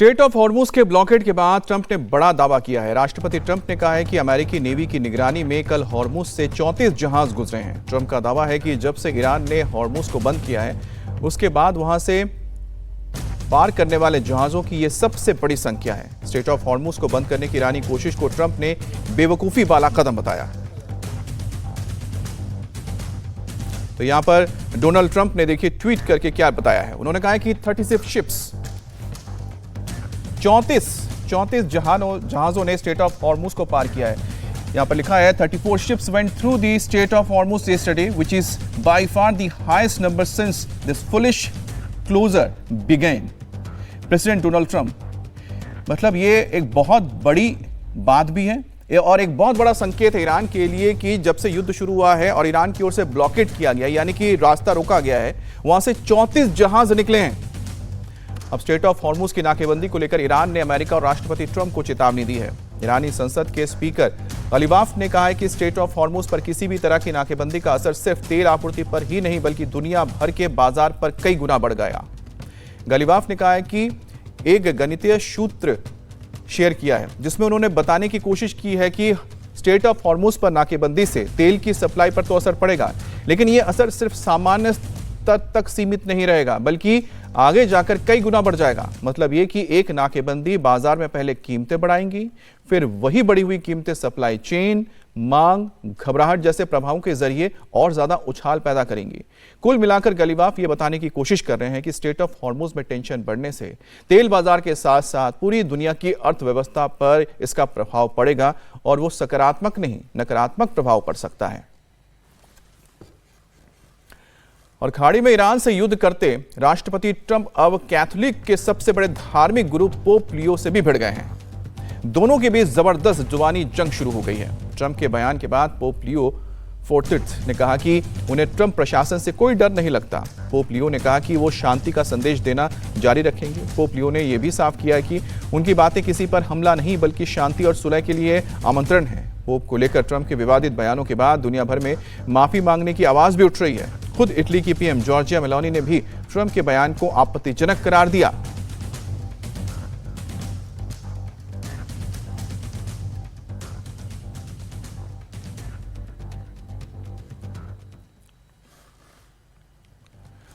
Straight of Hormuz के blockade के बाद ट्रंप ने बड़ा दावा किया है। राष्ट्रपति ट्रंप ने कहा है कि अमेरिकी नेवी की निगरानी में कल हॉर्मुज से 34 जहाज गुजरे हैं। ट्रंप का दावा है कि जब से ईरान ने हॉर्मुज को बंद किया है उसके बाद वहां से पार करने वाले जहाजों की यह सबसे बड़ी संख्या है। स्ट्रेट ऑफ हॉर्मुज को बंद करने की ईरानी कोशिश को ट्रंप ने बेवकूफी वाला कदम बताया। तो यहां पर डोनाल्ड ट्रंप ने देखिए ट्वीट करके क्या बताया है। उन्होंने कहा है कि 36 शिप्स 34 जहाजों ने स्ट्रेट ऑफ हॉर्मुज को पार किया है। यहां पर लिखा है 34 ships went through the Strait of Hormuz yesterday, which is by far the highest number since this foolish closure began. President Donald Trump. मतलब ये एक बहुत बड़ी बात भी है और एक बहुत बड़ा संकेत है ईरान के लिए कि जब से युद्ध शुरू हुआ है और ईरान की ओर से ब्लॉकेट किया गया, यानी कि रास्ता रोका गया है, वहां से 34 जहाज निकले हैं। अब स्ट्रेट ऑफ हॉर्मुज की नाकेबंदी को लेकर ईरान ने अमेरिका और राष्ट्रपति ट्रंप को चेतावनी दी है। ईरानी संसद के स्पीकर गलीबाफ ने कहा है कि स्ट्रेट ऑफ हॉर्मुज पर किसी भी तरह की नाकेबंदी का असर सिर्फ तेल आपूर्ति पर ही नहीं बल्कि दुनिया भर के बाजार पर कई गुना बढ़ गया। गलीबाफ ने कहा है कि एक गणितीय सूत्र शेयर किया है जिसमें उन्होंने बताने की कोशिश की है कि स्ट्रेट ऑफ हॉर्मुज पर नाकेबंदी से तेल की सप्लाई पर तो असर पड़ेगा, लेकिन यह असर सिर्फ सामान्य स्तर तक सीमित नहीं रहेगा बल्कि आगे जाकर कई गुना बढ़ जाएगा। मतलब यह कि एक नाकेबंदी बाजार में पहले कीमतें बढ़ाएंगी, फिर वही बढ़ी हुई कीमतें सप्लाई चेन, मांग, घबराहट जैसे प्रभावों के जरिए और ज्यादा उछाल पैदा करेंगी। कुल मिलाकर गलीबाफ ये बताने की कोशिश कर रहे हैं कि स्ट्रेट ऑफ हॉर्मुज में टेंशन बढ़ने से तेल बाजार के साथ साथ पूरी दुनिया की अर्थव्यवस्था पर इसका प्रभाव पड़ेगा और वो सकारात्मक नहीं नकारात्मक प्रभाव पड़ सकता है। और खाड़ी में ईरान से युद्ध करते राष्ट्रपति ट्रंप अब कैथोलिक के सबसे बड़े धार्मिक गुरु पोप लियो से भी भिड़ गए हैं। दोनों के बीच जबरदस्त जुबानी जंग शुरू हो गई है। ट्रंप के बयान के बाद पोप लियो 14 ने कहा कि उन्हें ट्रंप प्रशासन से कोई डर नहीं लगता। पोप लियो ने कहा कि वो शांति का संदेश देना जारी रखेंगे। पोप लियो ने यह भी साफ किया है कि उनकी बातें किसी पर हमला नहीं बल्कि शांति और सुलह के लिए आमंत्रण है। पोप को लेकर ट्रंप के विवादित बयानों के बाद दुनिया भर में माफी मांगने की आवाज भी उठ रही है। खुद इटली की पीएम जॉर्जिया मेलोनी ने भी ट्रंप के बयान को आपत्तिजनक करार दिया।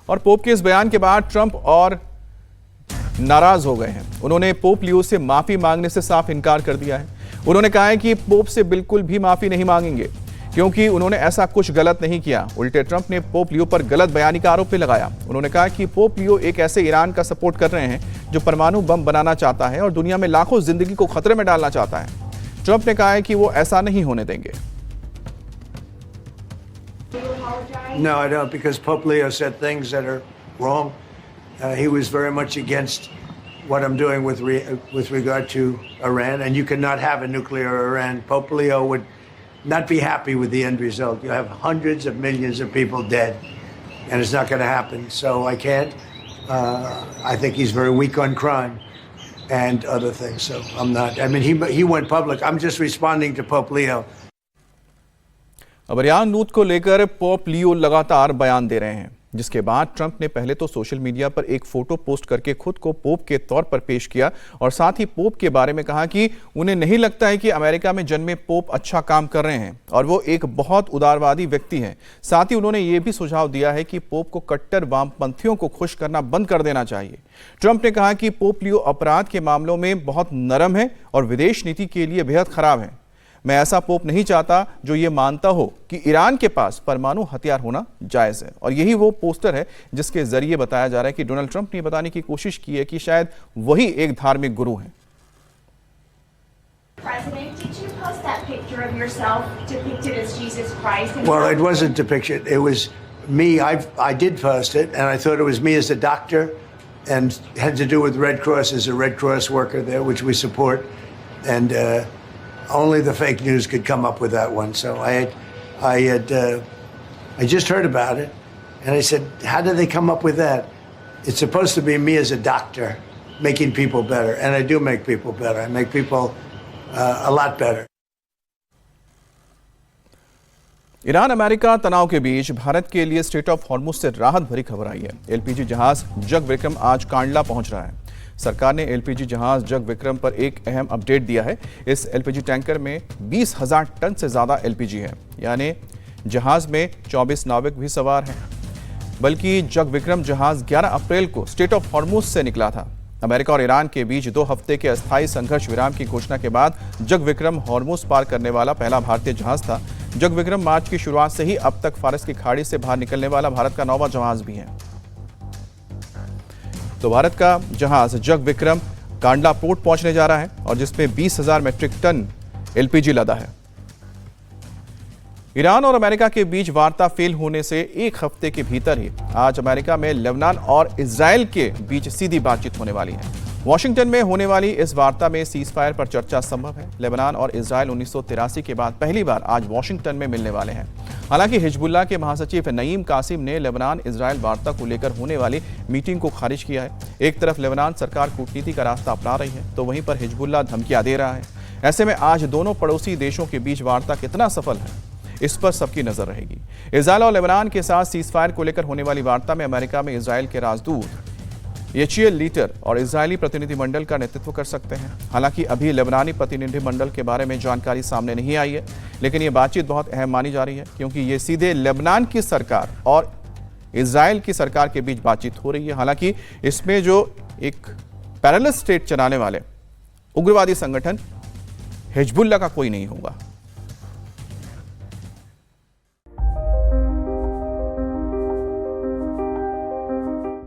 और पोप के इस बयान के बाद ट्रंप और नाराज हो गए हैं। उन्होंने पोप लियो से माफी मांगने से साफ इनकार कर दिया है। उन्होंने कहा है कि पोप से बिल्कुल भी माफी नहीं मांगेंगे क्योंकि उन्होंने ऐसा कुछ गलत नहीं किया। उल्टे ट्रंप ने पोप लियो पर गलत बयानी का आरोप भी लगाया। उन्होंने कहा कि पोप लियो एक ऐसे ईरान का सपोर्ट कर रहे हैं जो परमाणु बम बनाना चाहता है और दुनिया में लाखों जिंदगी को खतरे में डालना चाहता है। ट्रंप ने कहा है कि वो ऐसा नहीं होने देंगे। No, I don't, because Pope Leo said things that are wrong. He was very much against what I'm doing with regard to Iran, and you cannot have a nuclear Iran. Pope Leo would not be happy with the end result. You have hundreds of millions of people dead, and it's not going to happen. So I can't. I think he's very weak on crime and other things. So I'm not. I mean, he went public. I'm just responding to Pope Leo. अब Iran युद्ध को लेकर Pope Leo लगातार बयान दे रहे हैं, जिसके बाद ट्रंप ने पहले तो सोशल मीडिया पर एक फोटो पोस्ट करके खुद को पोप के तौर पर पेश किया और साथ ही पोप के बारे में कहा कि उन्हें नहीं लगता है कि अमेरिका में जन्मे पोप अच्छा काम कर रहे हैं और वो एक बहुत उदारवादी व्यक्ति हैं। साथ ही उन्होंने ये भी सुझाव दिया है कि पोप को कट्टर वामपंथियों को खुश करना बंद कर देना चाहिए। ट्रंप ने कहा कि पोप लियो अपराध के मामलों में बहुत नरम है और विदेश नीति के लिए बेहद खराब है। मैं ऐसा पोप नहीं चाहता जो ये मानता हो कि ईरान के पास परमाणु हथियार होना जायज है। और यही वो पोस्टर है जिसके जरिए बताया जा रहा है कि डोनाल्ड ट्रंप ने बताने की कोशिश की है कि शायद वही एक धार्मिक गुरु हैं। Well, it wasn't depicted. It was me. I did post it, and I thought it was me as a doctor, and had to do with Red Cross as a Red Cross worker there, which we support, and only the fake news could come up with that one. So I just heard about it, and I said, how did they come up with that? It's supposed to be me as a doctor making people better, and I do make people better. I make people a lot better. Iran America तनाव के बीच भारत के लिए straight of Hormuz से राहत भरी खबर आई है। LPG जहाज जग विक्रम आज कांडला पहुंच रहा है। सरकार ने एलपीजी जहाज जग विक्रम पर एक अहम अपडेट दिया है। इस एलपीजी टैंकर में 20,000 टन से ज्यादा एलपीजी है, यानी जहाज में 24 नाविक भी सवार हैं। बल्कि जग विक्रम जहाज 11 अप्रैल को स्ट्रेट ऑफ हॉर्मुज से निकला था। अमेरिका और ईरान के बीच 2 हफ्ते के अस्थायी संघर्ष विराम की घोषणा के बाद जग विक्रम हॉर्मुज पार करने वाला पहला भारतीय जहाज था। जग विक्रम मार्च की शुरुआत से ही अब तक फारस की खाड़ी से बाहर निकलने वाला भारत का 9वां जहाज भी है। तो भारत का जहाज जग विक्रम कांडला पोर्ट पहुंचने जा रहा है और जिसमें 20,000 मीट्रिक टन एलपीजी लदा है। ईरान और अमेरिका के बीच वार्ता फेल होने से एक हफ्ते के भीतर ही आज अमेरिका में लेबनान और इजराइल के बीच सीधी बातचीत होने वाली है। वॉशिंगटन में होने वाली इस वार्ता में सीज फायर पर चर्चा संभव है। लेबनान और इजराइल 1983 के बाद पहली बार आज वॉशिंगटन में मिलने वाले हैं। हालांकि हिजबुल्लाह के महासचिव नईम कासिम ने लेबनान इजराइल वार्ता को लेकर होने वाली मीटिंग को खारिज किया है। एक तरफ लेबनान सरकार कूटनीति का रास्ता अपना रही है, तो वहीं पर हिजबुल्लाह धमकियां दे रहा है। ऐसे में आज दोनों पड़ोसी देशों के बीच वार्ता कितना सफल है, इस पर सबकी नजर रहेगी। इजराइल और लेबनान के साथ सीज फायर को लेकर होने वाली वार्ता में अमेरिका में इजराइल के राजदूत येचिएल लीटर और इजरायली प्रतिनिधिमंडल का नेतृत्व कर सकते हैं। हालांकि अभी लेबनानी प्रतिनिधिमंडल के बारे में जानकारी सामने नहीं आई है, लेकिन ये बातचीत बहुत अहम मानी जा रही है क्योंकि ये सीधे लेबनान की सरकार और इजराइल की सरकार के बीच बातचीत हो रही है। हालांकि इसमें जो एक पैरेलल स्टेट चलाने वाले उग्रवादी संगठन हिजबुल्लाह का कोई नहीं होगा।